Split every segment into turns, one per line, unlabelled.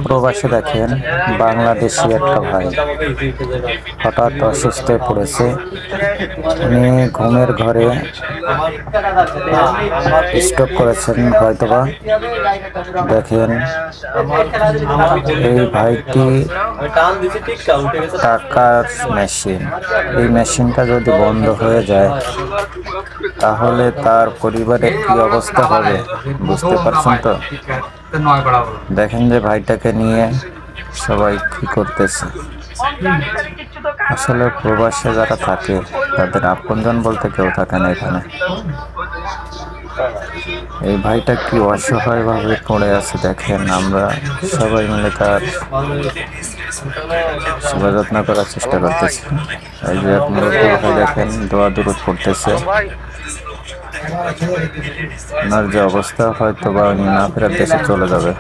প্রবাসে দেখেন বাংলাদেশি একটা ভাই হঠাৎ অসুস্থ হয়ে পড়েছে। উনি ঘুমের ঘরে স্ট্রোক করেছেন হয়তোবা। দেখেন এই ভাইটি টাকার মেশিন, এই মেশিনটা যদি বন্ধ হয়ে যায় তাহলে তার পরিবারের কি অবস্থা হবে বুঝতে পারছেন তো। দেখেন যে ভাইটাকে নিয়ে সবাই কি করতেছে। আসলে প্রবাসে যারা থাকে তাদের আপনজন বলতে কেউ থাকে না এখানে। এই ভাইটা কি অসহায় ভাবে পড়ে আছে দেখেন। আমরা সবাই মিলে তার সেবা যত্ন করার চেষ্টা করতেছি। এই যে আপনি ভাই দেখেন দোয়া দুরুদ পড়তেছে। ওনার যে অবস্থা হয়তো বা উনি না ফেরার দেশে চলে যাবে।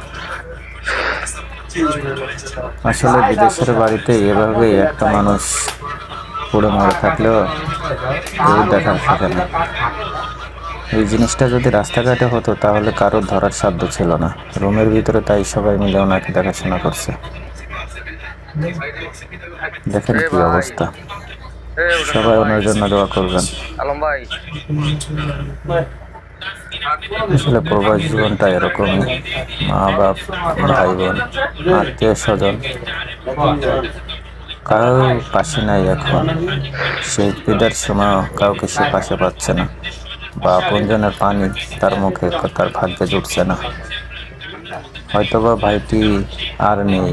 আসলে বিদেশের বাড়িতে এভাবেই একটা মানুষ পড়ে মরে থাকলেও কেউ দেখার থাকে না। এই জিনিসটা যদি রাস্তাঘাটে হতো তাহলে কারোর ধরার সাধ্য ছিল না। রুমের ভিতরে তাই সবাই মিলে ওনাকে দেখাশোনা করছে। দেখেন কি অবস্থা। সবাই ওনার জন্য দোয়া করবেন। আসলে প্রবাস জীবনটা এরকমই। মা বাপ, ভাই বোন, আত্মীয় স্বজন কারো পাশে নাই এখন। সেই ঈদের সময় কাউকে সে পাশে পাচ্ছে না, বা আপনজনের পানি তার মুখে তার ভাগ্যে জুটছে না। হয়তোবা ভাইটি আর নেই।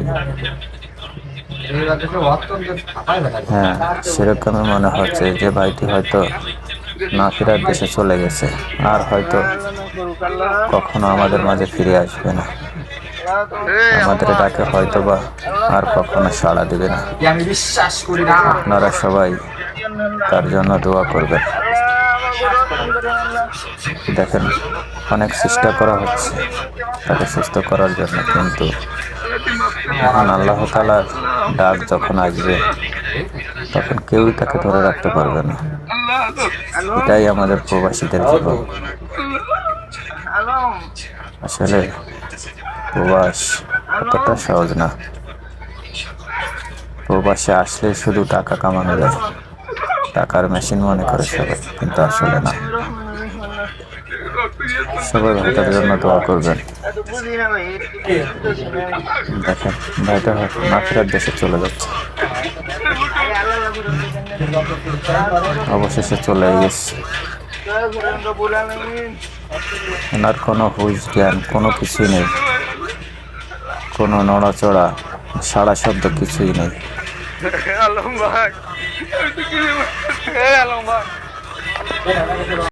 হ্যাঁ, সেরকমই মনে হচ্ছে যে ভাইটি হয়তো না ফেরার দেশে চলে গেছে, আর হয়তো কখনো আমাদের মাঝে ফিরে আসবে না। আমাদের ডাকে হয়তোবা আর কখনো সাড়া দিবে না। আপনারা সবাই তার জন্য দোয়া করবেন। দেখেন অনেক চেষ্টা করা হচ্ছে তাকে সুস্থ করার জন্য, কিন্তু এখন আল্লাহ তাআলার ডাক যখন আসবে তখন কেউই তাকে ধরে রাখতে পারবে না। এটাই আমাদের প্রবাসীদের জীবন। আসলে প্রবাস অতটা সহজ না। প্রবাসে আসলে শুধু টাকা কামানো যায়, টাকার মেশিন মনে করে সবাই, কিন্তু আসলে না। সবাই ভাইটার জন্য দোয়া করবেন। দেখেন ভাইটা না ফেরার দেশে চলে যাচ্ছে, অবশেষে চলে গেছে। ওনার কোনো হুঁশ জ্ঞান কোনো কিছুই নেই, কোনো নড়াচড়া সাড়া শব্দ কিছুই নেই।